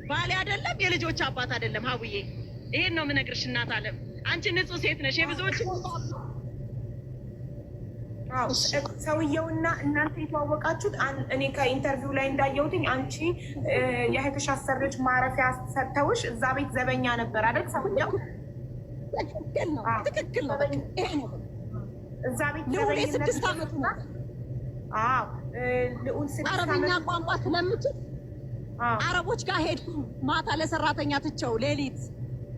ባሌ አይደለም የልጆች አባት አይደለም። ሀቡዬ ይሄን ነው የምነግርሽ እናት አለም። አንቺ ንጹህ ሴት ነሽ። የብዙዎች ሰውየውና እናንተ የተዋወቃችሁት እኔ ከኢንተርቪው ላይ እንዳየሁትኝ አንቺ የእህትሽ አሰሪዎች ማረፊያ ሰጥተውሽ እዛ ቤት ዘበኛ ነበር አይደል? ሰውየው ትክክል ነው፣ ትክክል ነው። ይሄ ነው እዛ ቤት ልዑል 6 ዓመት ነው። አዎ ልዑል 6 ዓመት አረብኛ ቋንቋ ስለምችል አረቦች ጋር ሄድኩ ማታ ለሰራተኛ ትቸው ሌሊት።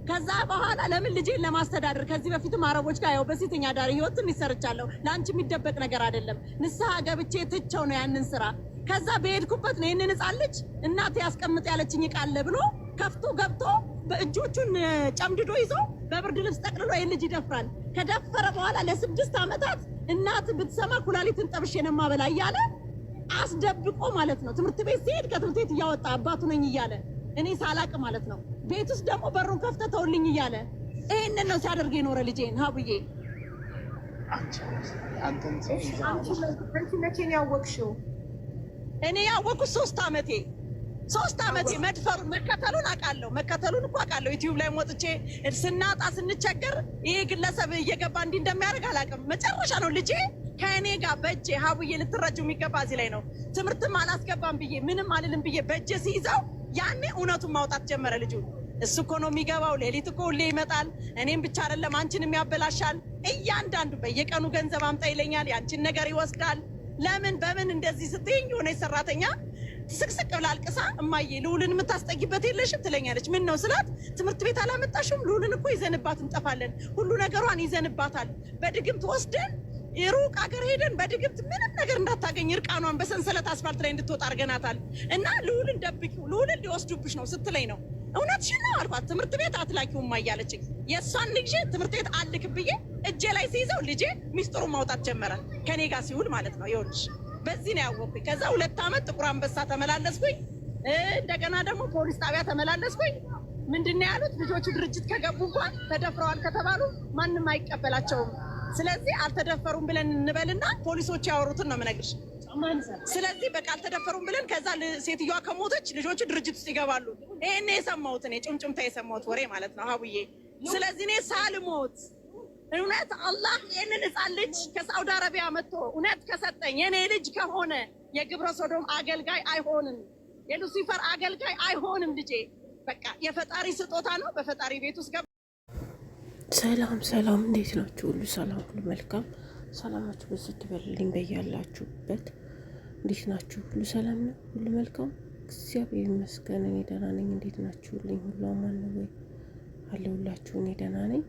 ከዛ በኋላ ለምን ልጄን ለማስተዳደር ከዚህ በፊትም አረቦች ጋር ያው በሴተኛ ዳሪ ህይወትን ይሰርቻለሁ። ለአንቺ የሚደበቅ ነገር አይደለም። ንስሐ ገብቼ ትቸው ነው ያንን ስራ። ከዛ በሄድኩበት ነው ይሄንን ህፃን ልጅ እናቴ ያስቀምጥ ያለችኝ ቃል ብሎ ከፍቶ ገብቶ በእጆቹን ጨምድዶ ይዞ በብርድ ልብስ ጠቅልሎ ይሄን ልጅ ይደፍራል። ከደፈረ በኋላ ለ6 ዓመታት እናት ብትሰማ ኩላሊትን ጠብሼ ነው የማበላ እያለ አስደብቆ ማለት ነው። ትምህርት ቤት ሲሄድ ከትምህርት ቤት እያወጣ አባቱ ነኝ እያለ እኔ ሳላቅ ማለት ነው። ቤት ውስጥ ደግሞ በሩን ከፍተህ ተውልኝ እያለ ይሄንን ነው ሲያደርግ የኖረ ልጄን። ሀቡዬ አንቺ መቼ ነው ያወቅሽው? እኔ ያወቅኩት 3 ዓመቴ መድፈሩን መከተሉን አውቃለሁ። መከተሉን እኮ አውቃለሁ። ዩቲዩብ ላይ ወጥቼ ስናጣ ስንቸገር ይሄ ግለሰብ እየገባ እንዲህ እንደሚያደርግ አላውቅም። መጨረሻ ነው ልጄ ከእኔ ጋር በእጄ ሀቡዬ ልትረጁ የሚገባ እዚህ ላይ ነው። ትምህርትም አላስገባም ብዬ ምንም አልልም ብዬ በእጄ ሲይዘው ያኔ እውነቱን ማውጣት ጀመረ ልጁ። እሱ እኮ ነው የሚገባው። ሌሊት እኮ ሁሌ ይመጣል። እኔም ብቻ አይደለም አንቺንም ያበላሻል። እያንዳንዱ በየቀኑ ገንዘብ አምጣ ይለኛል። ያንቺን ነገር ይወስዳል። ለምን በምን እንደዚህ ስትይኝ የሆነች ሰራተኛ ስቅስቅ ብላ አልቅሳ እማዬ ልዑልን የምታስጠጊበት የለሽም ትለኛለች። ምን ነው ስላት ትምህርት ቤት አላመጣሽም? ልዑልን እኮ ይዘንባት እንጠፋለን። ሁሉ ነገሯን ይዘንባታል። በድግምት ወስደን ሩቅ አገር ሄደን በድግምት ምንም ነገር እንዳታገኝ እርቃኗን በሰንሰለት አስፋልት ላይ እንድትወጣ አድርገናታል። እና ልዑልን ደብቂው፣ ልዑልን ሊወስዱብሽ ነው ስትለኝ ነው እውነትሽን ነው አልኳት። ትምህርት ቤት አትላኪውም እያለችኝ የእሷን ልጅ ትምህርት ቤት አልክ ብዬ እጄ ላይ ሲይዘው ልጄ ሚስጥሩን ማውጣት ጀመረ። ከኔ ጋር ሲውል ማለት ነው። ይኸውልሽ በዚህ ነው ያወቅኩኝ። ከዛ 2 ዓመት ጥቁር አንበሳ ተመላለስኩኝ። እንደገና ደግሞ ፖሊስ ጣቢያ ተመላለስኩኝ። ምንድነው ያሉት? ልጆቹ ድርጅት ከገቡ እንኳን ተደፍረዋል ከተባሉ ማንም አይቀበላቸውም። ስለዚህ አልተደፈሩም ብለን እንበልና ፖሊሶች ያወሩትን ነው የምነግርሽ። ስለዚህ በቃ አልተደፈሩም ብለን ከዛ ሴትዮዋ ከሞተች ልጆቹ ድርጅት ውስጥ ይገባሉ። ይሄን የሰማሁት እኔ ጭምጭምታ የሰማሁት ወሬ ማለት ነው ሀቡዬ። ስለዚህ እኔ ሳልሞት እውነት አላህ ይህንን ህፃን ልጅ ከሳውዲ አረቢያ መጥቶ እውነት ከሰጠኝ የኔ ልጅ ከሆነ የግብረ ሶዶም አገልጋይ አይሆንም፣ የሉሲፈር አገልጋይ አይሆንም። ልጄ በቃ የፈጣሪ ስጦታ ነው። በፈጣሪ ቤት ውስጥ ሰላም ሰላም፣ እንዴት ናችሁ? ሁሉ ሰላም፣ ሁሉ መልካም። ሰላማችሁ በዝት ይበልልኝ በያላችሁበት። እንዴት ናችሁ? ሁሉ ሰላም ነው? ሁሉ መልካም? እግዚአብሔር ይመስገን እኔ ደህና ነኝ። እንዴት ናችሁልኝ? ሁሉ አማን ነው ወይ? አለሁላችሁ። እኔ ደህና ነኝ።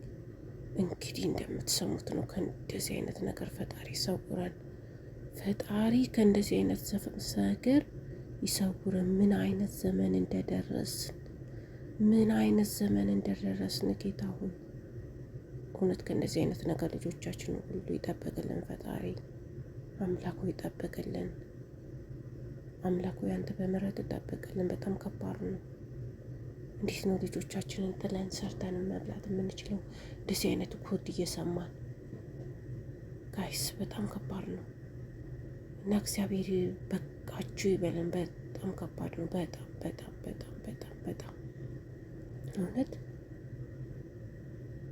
እንግዲህ እንደምትሰሙት ነው ከእንደዚህ አይነት ነገር ፈጣሪ ይሰውረን። ፈጣሪ ከእንደዚህ አይነት ነገር ይሰውረን። ምን አይነት ዘመን እንደደረስን ጌታ ሆይ እውነት ከእንደዚህ አይነት ነገር ልጆቻችን ሁሉ ይጠበቅልን። ፈጣሪ አምላኩ ይጠበቅልን። አምላኩ ያንተ በምሕረት ይጠበቅልን። በጣም ከባድ ነው። እንዴት ነው ልጆቻችንን ጥለን ሰርተን መብላት የምንችለው? እንደዚህ አይነት ኮድ እየሰማን ጋይስ፣ በጣም ከባድ ነው እና እግዚአብሔር በቃችሁ ይበለን። በጣም ከባድ ነው። በጣም በጣም በጣም በጣም በጣም እውነት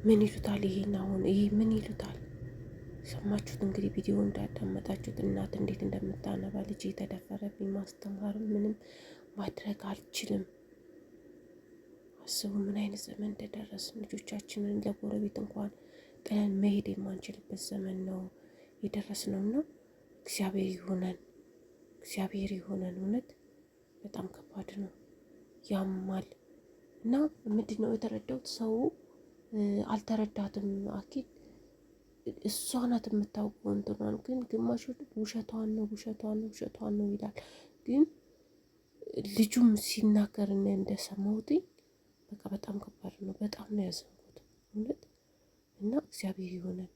ምን ይሉታል? ይሄን አሁን ይሄ ምን ይሉታል? ሰማችሁት እንግዲህ ቪዲዮ እንዳዳመጣችሁት እናት እንዴት እንደምታነባ ልጅ የተደፈረብኝ ማስተማር ምንም ማድረግ አልችልም። አስቡ ምን አይነት ዘመን እንደደረስን። ልጆቻችንን ለጎረቤት እንኳን ጥለን መሄድ የማንችልበት ዘመን ነው የደረስነውና እግዚአብሔር ይሆነን። እውነት በጣም ከባድ ነው፣ ያማል። እና ምንድን ነው የተረዳሁት? ሰው አልተረዳትም። አኪድ እሷ ናት የምታውቀው እንትኗን፣ ግን ግማሹ ውሸቷን ነው ይላል። ግን ልጁም ሲናገር እንደሰማሁት በቃ በጣም ከባድ ነው። በጣም ነው ያዘንኩት እውነት። እና እግዚአብሔር ይሆነን፣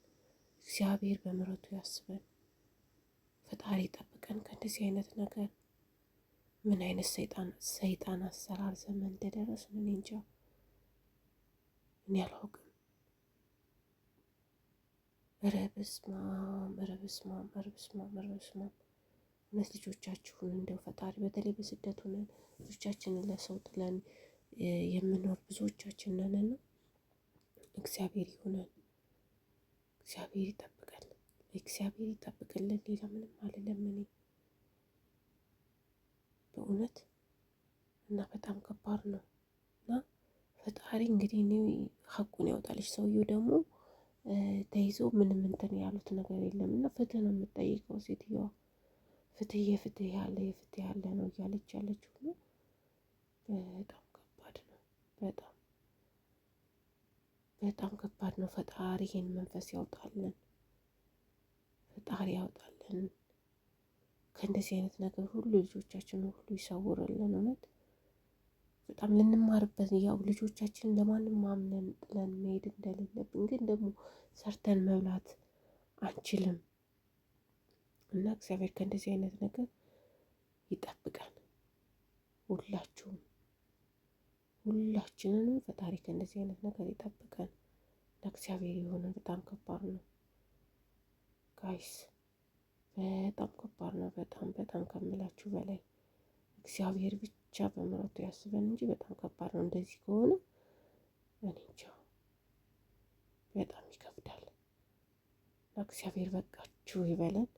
እግዚአብሔር በምሕረቱ ያስበን፣ ፈጣሪ ጠብቀን ከእንደዚህ አይነት ነገር። ምን አይነት ሰይጣን አሰራር ዘመን እንደደረስን እኔ እንጃ፣ እኔ አላውቅም። ኧረ በስመ አብ። እውነት ልጆቻችሁን እንደው ፈጣሪ በተለይ በስደት ሆነን ልጆቻችንን ለሰው ጥለን የምኖር ብዙዎቻችን ነንና እግዚአብሔር ይሁነን፣ እግዚአብሔር ይጠብቀን፣ እግዚአብሔር ይጠብቅልን። ሌላ ምንም አልልም እኔ በእውነት እና በጣም ከባድ ነው እና ፈጣሪ እንግዲህ እኔ ሀቁን ያወጣልሽ። ሰውየው ደግሞ ተይዞ ምንም እንትን ያሉት ነገር የለም እና ፍትህ ነው የምጠይቀው ሴትዮዋ። ፍትህ የፍትህ ያለ ነው እያለች ያለችው ነው። በጣም ከባድ ነው። በጣም ከባድ ነው። ፈጣሪ ይሄን መንፈስ ያውጣልን፣ ፈጣሪ ያውጣልን ከእንደዚህ አይነት ነገር ሁሉ ልጆቻችንን ሁሉ ይሰውርልን። እውነት በጣም ልንማርበት ያው ልጆቻችንን ለማንም ማምነን ጥለን መሄድ እንደሌለብን ግን ደግሞ ሰርተን መብላት አንችልም እና እግዚአብሔር ከእንደዚህ አይነት ነገር ይጠብቀን። ሁላችንንም ፈጣሪ ከእንደዚህ አይነት ነገር ይጠብቀን። ለእግዚአብሔር የሆነ በጣም ከባድ ነው ጋይስ፣ በጣም ከባድ ነው። በጣም ከምላችሁ በላይ እግዚአብሔር ብቻ በምሕረቱ ያስበን እንጂ በጣም ከባድ ነው። እንደዚህ ከሆነ እኔ እንጃ በጣም ይከብዳል። እግዚአብሔር በቃችሁ ይበለን።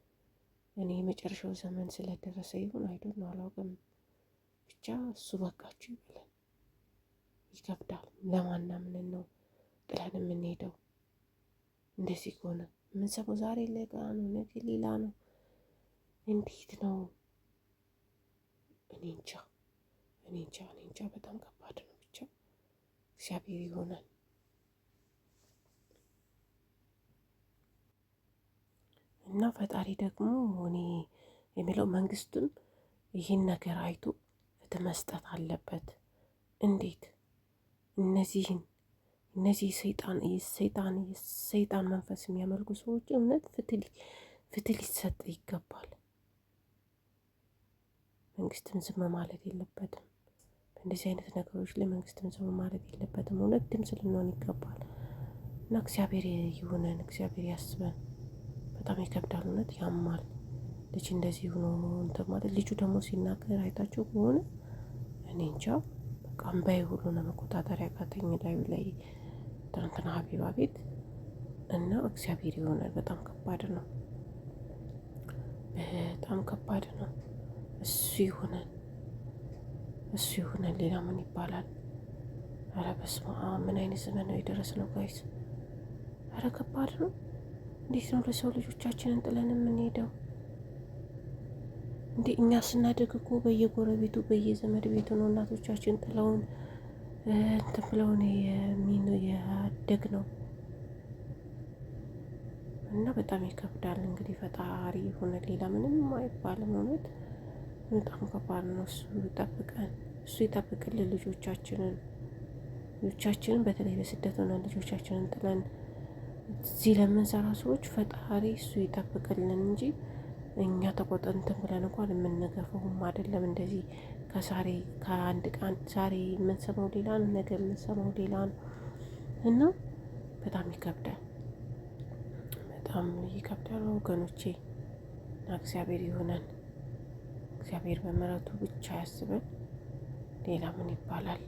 እኔ የመጨረሻው ዘመን ስለደረሰ ይሁን አይዶን ነው አላውቅም። ብቻ እሱ በቃችሁ ይበለን። ይከብዳል። ለማናምን ነው ጥለን የምንሄደው? እንደዚህ ከሆነ የምንሰማው ዛሬ ሌላ ነው፣ ነገ ሌላ ነው። እንዴት ነው? እኔ እንጃ በጣም ከባድ ነው። ብቻ እግዚአብሔር ይሆናል እና ፈጣሪ ደግሞ እኔ የሚለው መንግስትም ይህን ነገር አይቶ ፍትህ መስጠት አለበት። እንዴት እነዚህ ሰይጣን መንፈስ የሚያመልኩ ሰዎች እውነት ፍትህ ሊሰጥ ይገባል። መንግስትም ዝም ማለት የለበትም። በእንደዚህ አይነት ነገሮች ላይ መንግስትም ዝም ማለት የለበትም። እውነት ድምፅ ልንሆን ይገባል እና እግዚአብሔር ይሁነን፣ እግዚአብሔር ያስበን። በጣም ይከብዳል። እውነት ያማል። ልጅ እንደዚህ ሆኖ እንትን ማለት ልጁ ደግሞ ሲናገር አይታችሁ ከሆነ እኔ እንጃ በቃ እምባዬ ሁሉ ነው መቆጣጠር ያቃተኝ ላይ ትናንትና ሀቢባ ቤት እና እግዚአብሔር ይሆናል። በጣም ከባድ ነው። እሱ ይሆናል። ሌላ ምን ይባላል? ኧረ በስመ አብ ምን አይነት ዘመን ነው የደረስነው ጋይስ? ኧረ ከባድ ነው። እንዴት ነው ለሰው ልጆቻችንን ጥለን የምንሄደው? እንዴ እኛ ስናደግ እኮ በየጎረቤቱ በየዘመድ ቤቱ ነው እናቶቻችን ጥለውን እንትን ብለውን ያደግ ነው እና በጣም ይከብዳል። እንግዲህ ፈጣሪ የሆነ ሌላ ምንም አይባልም። እውነት በጣም ከባድ ነው። እሱ ይጠብቀን፣ እሱ ይጠብቅልን ልጆቻችንን በተለይ በስደት ሆነን ልጆቻችንን ጥለን እዚህ ለምንሰራ ሰዎች ፈጣሪ እሱ ይጠብቅልን እንጂ እኛ ተቆጥንትን ብለን እንኳን የምንገፈውም አይደለም። እንደዚህ ከአንድ ቀን ዛሬ የምንሰማው ሌላ ነው፣ ነገ የምንሰማው ሌላ ነው እና በጣም ይከብዳል ወገኖቼ። እና እግዚአብሔር ይሆነን፣ እግዚአብሔር በምሕረቱ ብቻ ያስበን። ሌላ ምን ይባላል?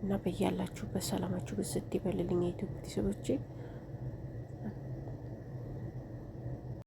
እና በያላችሁበት ሰላማችሁ ብዝት ይበልልኝ የኢትዮጵያ ቤተሰቦቼ።